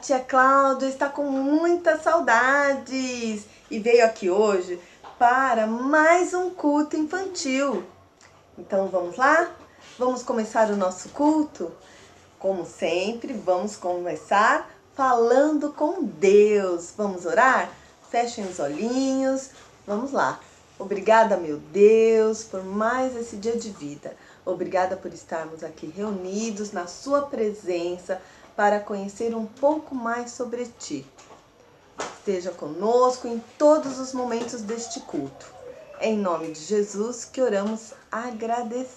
tia Cláudia está com muitas saudades e veio aqui hoje para mais um culto infantil. Então vamos lá? Vamos começar o nosso culto? Como sempre, vamos começar falando com Deus. Vamos orar? Fechem os olhinhos. Vamos lá. Obrigada, meu Deus, por mais esse dia de vida. Obrigada por estarmos aqui reunidos na sua presença para conhecer um pouco mais sobre ti. Esteja conosco em todos os momentos deste culto. É em nome de Jesus que oramos agradecidos.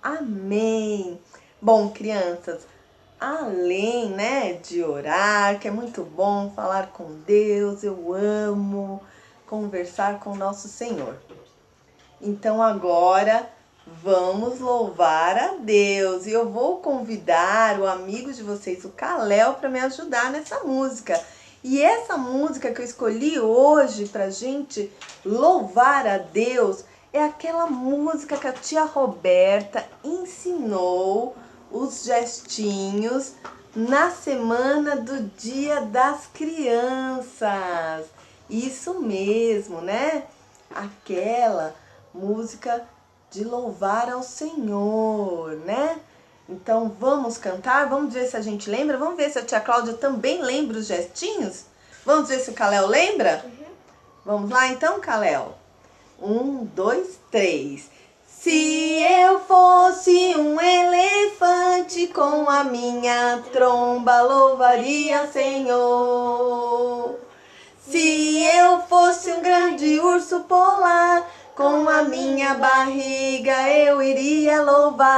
Amém. Bom, crianças, além, de orar, que é muito bom falar com Deus, eu amo conversar com nosso Senhor. Então agora vamos louvar a Deus e eu vou convidar o amigo de vocês, o Kalel, para me ajudar nessa música. E essa música que eu escolhi hoje pra gente louvar a Deus é aquela música que a tia Roberta ensinou os gestinhos na semana do Dia das Crianças. Isso mesmo, né? Aquela música de louvar ao Senhor, né? Então vamos cantar, vamos ver se a gente lembra, vamos ver se a tia Cláudia também lembra os gestinhos? Vamos ver se o Kalel lembra? Vamos lá então, Kalel? 1, 2, 3. Se eu fosse um elefante, com a minha tromba louvaria ao Senhor. Se eu fosse um grande urso polar, com a minha barriga eu iria louvar.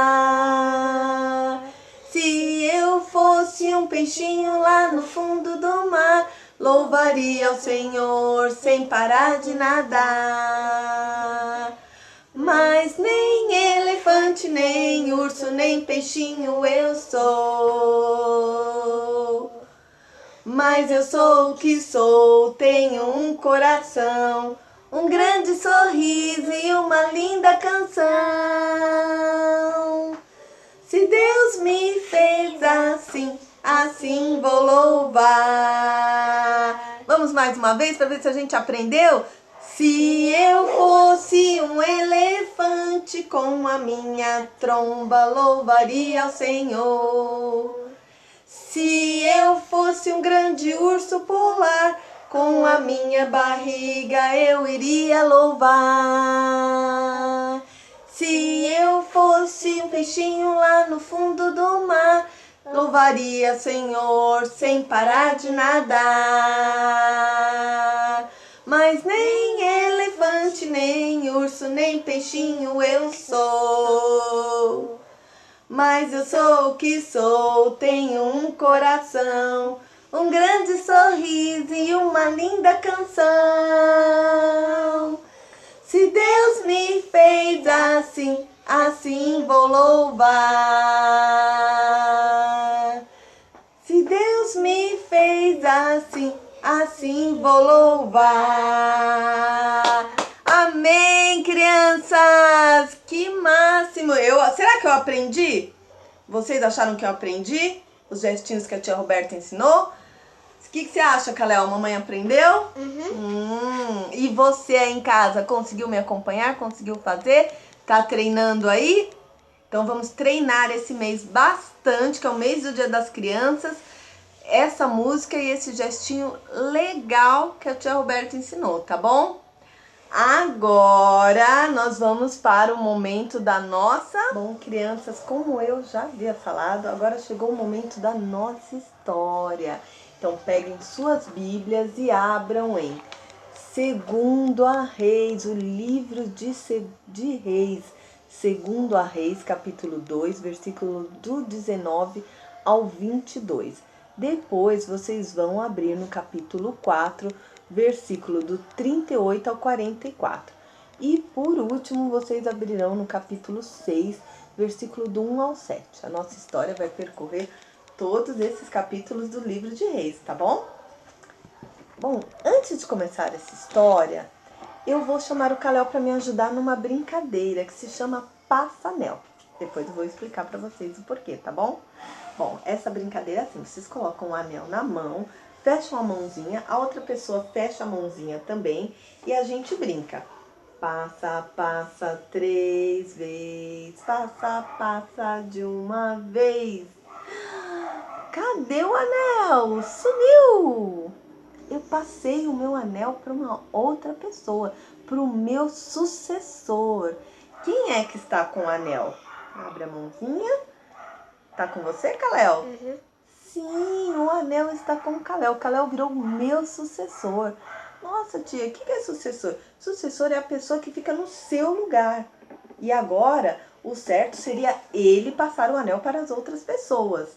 Se eu fosse um peixinho lá no fundo do mar, louvaria ao Senhor sem parar de nadar. Mas nem elefante, nem urso, nem peixinho eu sou. Mas eu sou o que sou, tenho um coração, um grande sorriso e uma linda canção. Se Deus me fez assim, assim vou louvar. Vamos mais uma vez para ver se a gente aprendeu? Se eu fosse um elefante, com a minha tromba louvaria ao Senhor. Se eu fosse um grande urso polar, com a minha barriga eu iria louvar. Se eu fosse um peixinho lá no fundo do mar, louvaria, Senhor, sem parar de nadar. Mas nem elefante, nem urso, nem peixinho eu sou. Mas eu sou o que sou, tenho um coração, um grande sorriso e uma linda canção. Se Deus me fez assim, assim vou louvar. Se Deus me fez assim, assim vou louvar. Amém, crianças! Que máximo! Será que eu aprendi? Vocês acharam que eu aprendi? Os gestinhos que a tia Roberta ensinou? O que você acha, Kalel? Mamãe aprendeu? E você aí em casa conseguiu me acompanhar? Conseguiu fazer? Tá treinando aí? Então vamos treinar esse mês bastante, que é o mês do Dia das Crianças, essa música e esse gestinho legal que a tia Roberta ensinou, tá bom? Agora nós vamos para o momento da nossa... Bom, crianças, como eu já havia falado, agora chegou o momento da nossa história. Então peguem suas Bíblias e abram em Segundo a Reis, o livro de Reis. Segundo a Reis, capítulo 2, versículo do 19 ao 22. Depois vocês vão abrir no capítulo 4, versículo do 38 ao 44. E por último, vocês abrirão no capítulo 6, versículo do 1 ao 7. A nossa história vai percorrer todos esses capítulos do livro de Reis, tá bom? Bom, antes de começar essa história, eu vou chamar o Kalel para me ajudar numa brincadeira que se chama Passa-Anel. Depois eu vou explicar para vocês o porquê, tá bom? Bom, essa brincadeira é assim, vocês colocam um anel na mão, fecham a mãozinha, a outra pessoa fecha a mãozinha também e a gente brinca. Passa, passa 3 vezes, passa, passa de uma vez. Cadê o anel? Sumiu! Eu passei o meu anel para uma outra pessoa, para o meu sucessor. Quem é que está com o anel? Abre a mãozinha. Tá com você, Kalel? Uhum. Sim, o anel está com o Kalel. O Kalel virou o meu sucessor. Nossa, tia, o que é sucessor? Sucessor é a pessoa que fica no seu lugar. E agora, o certo seria ele passar o anel para as outras pessoas.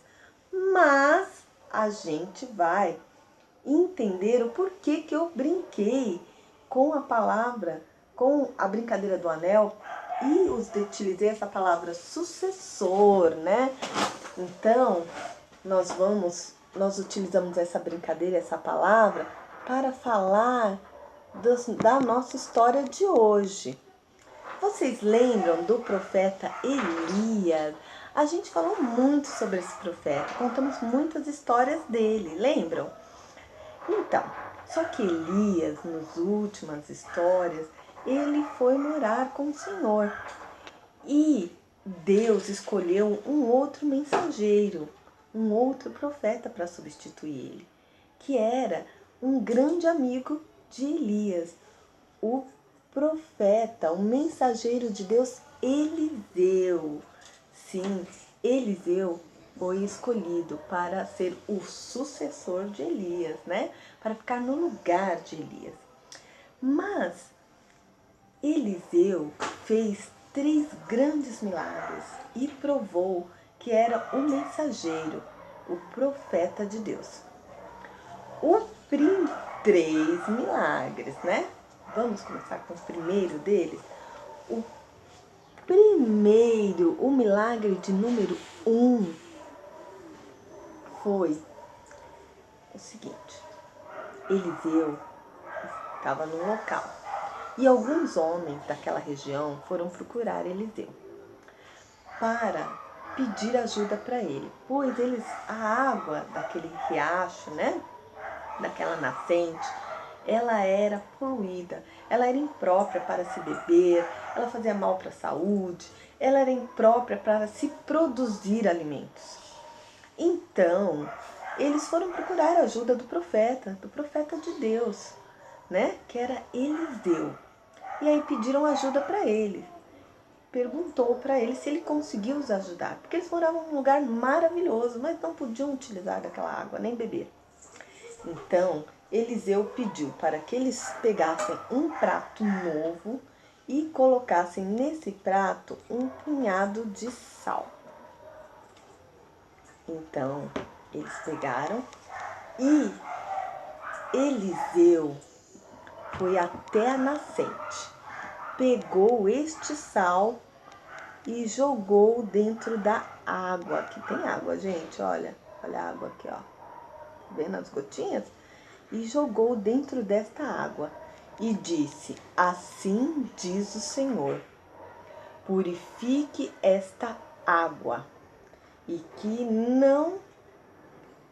Mas a gente vai entender o porquê que eu brinquei com a palavra, com a brincadeira do anel e utilizei essa palavra sucessor, né? Então, nós utilizamos essa brincadeira, essa palavra, para falar da nossa história de hoje. Vocês lembram do profeta Elias? A gente falou muito sobre esse profeta, contamos muitas histórias dele, lembram? Então, só que Elias, nas últimas histórias, ele foi morar com o Senhor. E Deus escolheu um outro mensageiro, um outro profeta para substituir ele, que era um grande amigo de Elias, o profeta, o mensageiro de Deus, Eliseu. Sim, Eliseu foi escolhido para ser o sucessor de Elias, né? Para ficar no lugar de Elias. Mas Eliseu fez 3 grandes milagres e provou que era o mensageiro, o profeta de Deus. Três milagres, né? Vamos começar com o primeiro deles. O primeiro, o milagre de número 1 foi o seguinte: Eliseu estava num local e alguns homens daquela região foram procurar Eliseu para pedir ajuda para ele, pois a água daquele riacho, né, daquela nascente, ela era poluída, ela era imprópria para se beber, ela fazia mal para a saúde, ela era imprópria para se produzir alimentos. Então, eles foram procurar a ajuda do profeta de Deus, né, que era Eliseu. E aí pediram ajuda para ele. Perguntou para ele se ele conseguia os ajudar, porque eles moravam num lugar maravilhoso, mas não podiam utilizar daquela água, nem beber. Então, Eliseu pediu para que eles pegassem um prato novo e colocassem nesse prato um punhado de sal. Então, eles pegaram e Eliseu foi até a nascente, pegou este sal e jogou dentro da água. Aqui tem água, gente, olha a água aqui, ó. Vendo as gotinhas? E jogou dentro desta água e disse: assim diz o Senhor, purifique esta água e que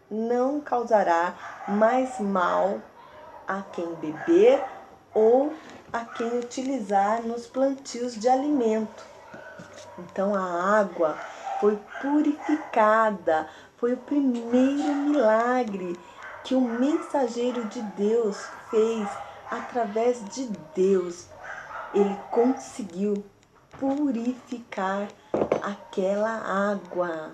não causará mais mal a quem beber ou a quem utilizar nos plantios de alimento. Então a água foi purificada, foi o primeiro milagre que o mensageiro de Deus fez através de Deus. Ele conseguiu purificar aquela água.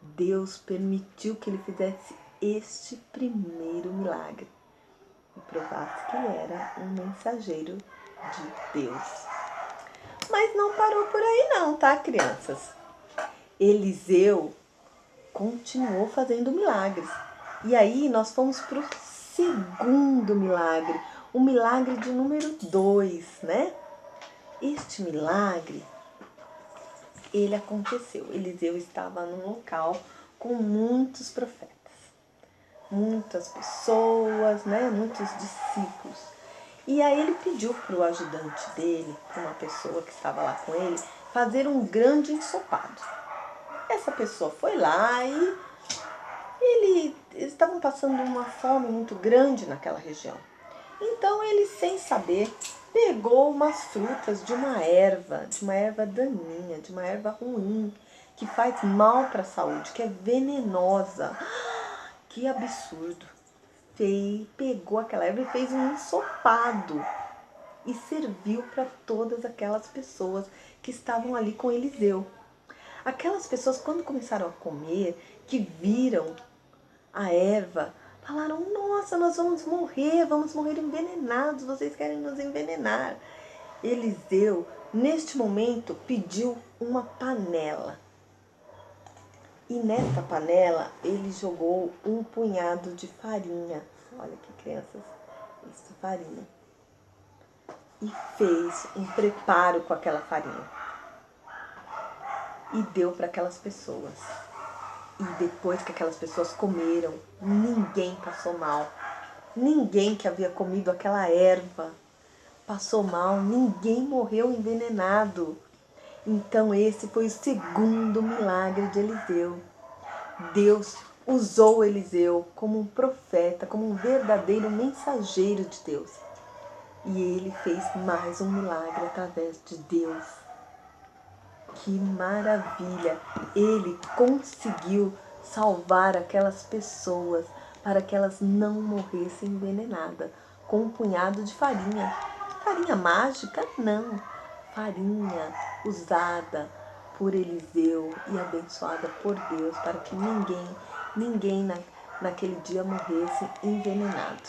Deus permitiu que ele fizesse este primeiro milagre e provasse que ele era um mensageiro de Deus. Mas não parou por aí não, tá, crianças? Eliseu continuou fazendo milagres. E aí nós fomos para o segundo milagre, o milagre de número 2, né? Este milagre, ele aconteceu. Eliseu estava num local com muitos profetas, muitas pessoas, né? Muitos discípulos. E aí ele pediu para o ajudante dele, para uma pessoa que estava lá com ele, fazer um grande ensopado. Essa pessoa foi lá e eles estavam passando uma fome muito grande naquela região. Então ele, sem saber, pegou umas frutas de uma erva daninha, de uma erva ruim, que faz mal para a saúde, que é venenosa. Que absurdo! Pegou aquela erva e fez um ensopado e serviu para todas aquelas pessoas que estavam ali com Eliseu. Aquelas pessoas, quando começaram a comer, que viram a erva, falaram: nossa, nós vamos morrer envenenados, vocês querem nos envenenar. Eliseu, neste momento, pediu uma panela. E nesta panela ele jogou um punhado de farinha. Olha que crianças, isso, farinha. E fez um preparo com aquela farinha. E deu para aquelas pessoas. E depois que aquelas pessoas comeram, ninguém passou mal. Ninguém que havia comido aquela erva passou mal, ninguém morreu envenenado. Então esse foi o segundo milagre de Eliseu. Deus usou Eliseu como um profeta, como um verdadeiro mensageiro de Deus. E ele fez mais um milagre através de Deus. Que maravilha! Ele conseguiu salvar aquelas pessoas para que elas não morressem envenenadas com um punhado de farinha. Farinha mágica? Não. Farinha usada por Eliseu e abençoada por Deus para que ninguém naquele dia morresse envenenado.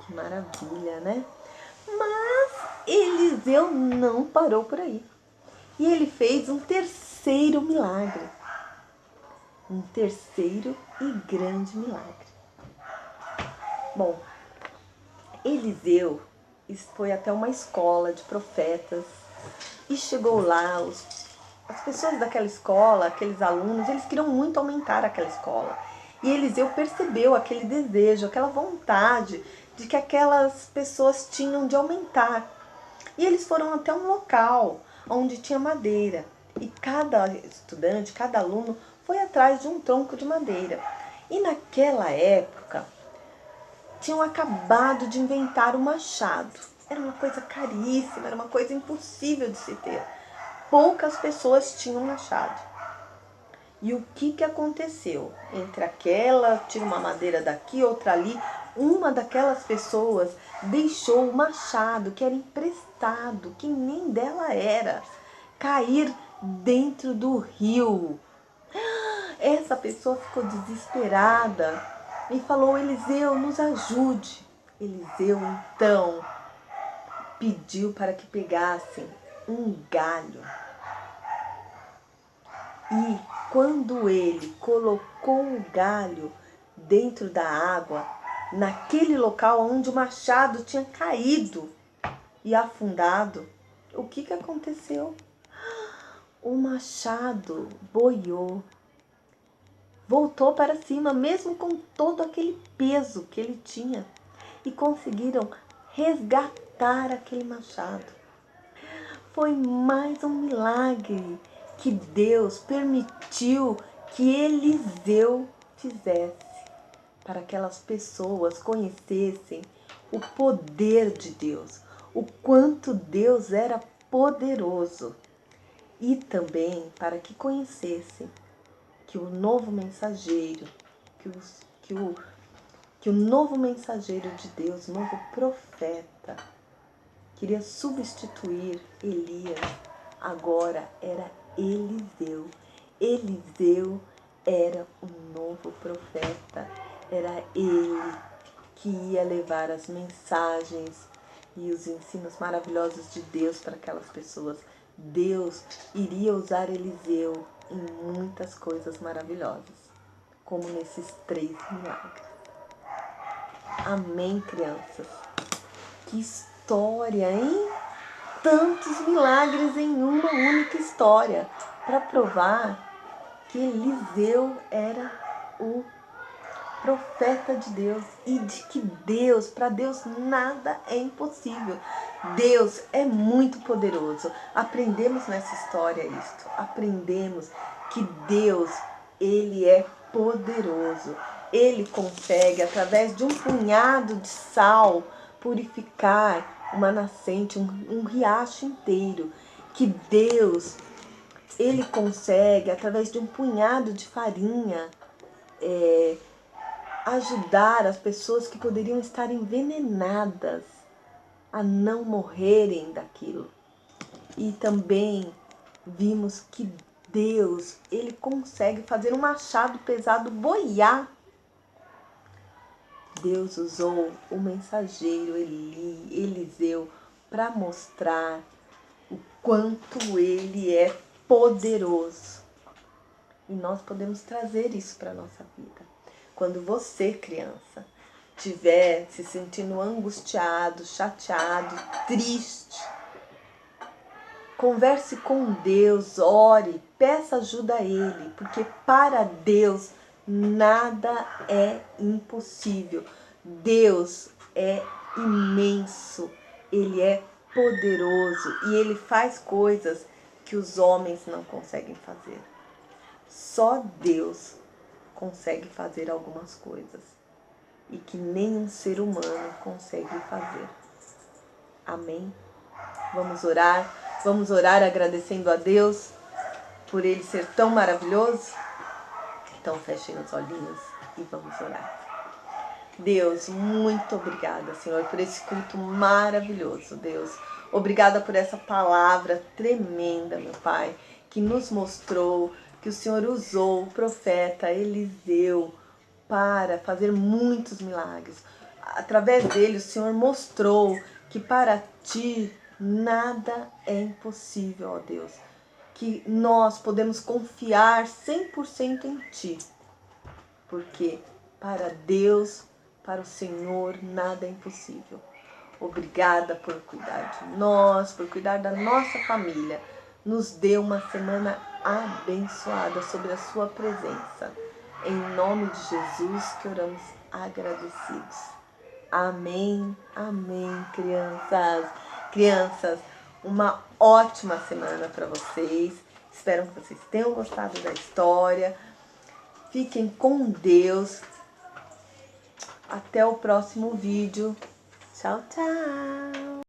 Que maravilha, né? Mas Eliseu não parou por aí. E ele fez um terceiro milagre. Um terceiro e grande milagre. Bom, Eliseu foi até uma escola de profetas e chegou lá, as pessoas daquela escola, aqueles alunos, eles queriam muito aumentar aquela escola. E Eliseu percebeu aquele desejo, aquela vontade de que aquelas pessoas tinham de aumentar. E eles foram até um local onde tinha madeira. E cada estudante, cada aluno foi atrás de um tronco de madeira. E naquela época, tinham acabado de inventar o machado. Era uma coisa caríssima, era uma coisa impossível de se ter. Poucas pessoas tinham machado. E o que aconteceu? Entre aquela, tira uma madeira daqui, outra ali, uma daquelas pessoas deixou o machado, que era emprestado, que nem dela era, cair dentro do rio. Essa pessoa ficou desesperada e falou: Eliseu, nos ajude. Eliseu, então, pediu para que pegassem um galho. E quando ele colocou o galho dentro da água, naquele local onde o machado tinha caído e afundado, o que aconteceu? O machado boiou, voltou para cima, mesmo com todo aquele peso que ele tinha, e conseguiram resgatar aquele machado. Foi mais um milagre que Deus permitiu que Eliseu fizesse, para que aquelas pessoas conhecessem o poder de Deus, o quanto Deus era poderoso, e também para que conhecessem que o novo mensageiro, que o novo mensageiro de Deus, o novo profeta, queria substituir Elias, agora era Eliseu. Eliseu era o novo profeta, era ele que ia levar as mensagens e os ensinos maravilhosos de Deus para aquelas pessoas. Deus iria usar Eliseu em muitas coisas maravilhosas, como nesses 3 milagres. Amém, crianças? Que história, hein? Tantos milagres em uma única história, para provar que Eliseu era o profeta de Deus e de que Deus, para Deus nada é impossível. Deus é muito poderoso. Aprendemos nessa história isto. Aprendemos que Deus, Ele é poderoso. Ele consegue, através de um punhado de sal, purificar uma nascente, um riacho inteiro. Que Deus, Ele consegue, através de um punhado de farinha, ajudar as pessoas que poderiam estar envenenadas a não morrerem daquilo. E também vimos que Deus, Ele consegue fazer um machado pesado boiar. Deus usou o mensageiro Eliseu para mostrar o quanto Ele é poderoso. E nós podemos trazer isso para a nossa vida. Quando você, criança, estiver se sentindo angustiado, chateado, triste, converse com Deus, ore, peça ajuda a Ele, porque para Deus nada é impossível. Deus é imenso, Ele é poderoso e Ele faz coisas que os homens não conseguem fazer. Só Deus consegue fazer algumas coisas e que nenhum ser humano consegue fazer. Amém? Vamos orar agradecendo a Deus por Ele ser tão maravilhoso? Então fechem os olhinhos e vamos orar. Deus, muito obrigada, Senhor, por esse culto maravilhoso, Deus. Obrigada por essa palavra tremenda, meu Pai, que nos mostrou que o Senhor usou o profeta Eliseu para fazer muitos milagres. Através dele, o Senhor mostrou que para ti nada é impossível, ó Deus. Que nós podemos confiar 100% em ti. Porque para Deus, para o Senhor, nada é impossível. Obrigada por cuidar de nós, por cuidar da nossa família. Nos dê uma semana abençoada sobre a sua presença. Em nome de Jesus que oramos agradecidos. Amém, amém, crianças. Crianças, uma ótima semana para vocês. Espero que vocês tenham gostado da história. Fiquem com Deus. Até o próximo vídeo. Tchau, tchau.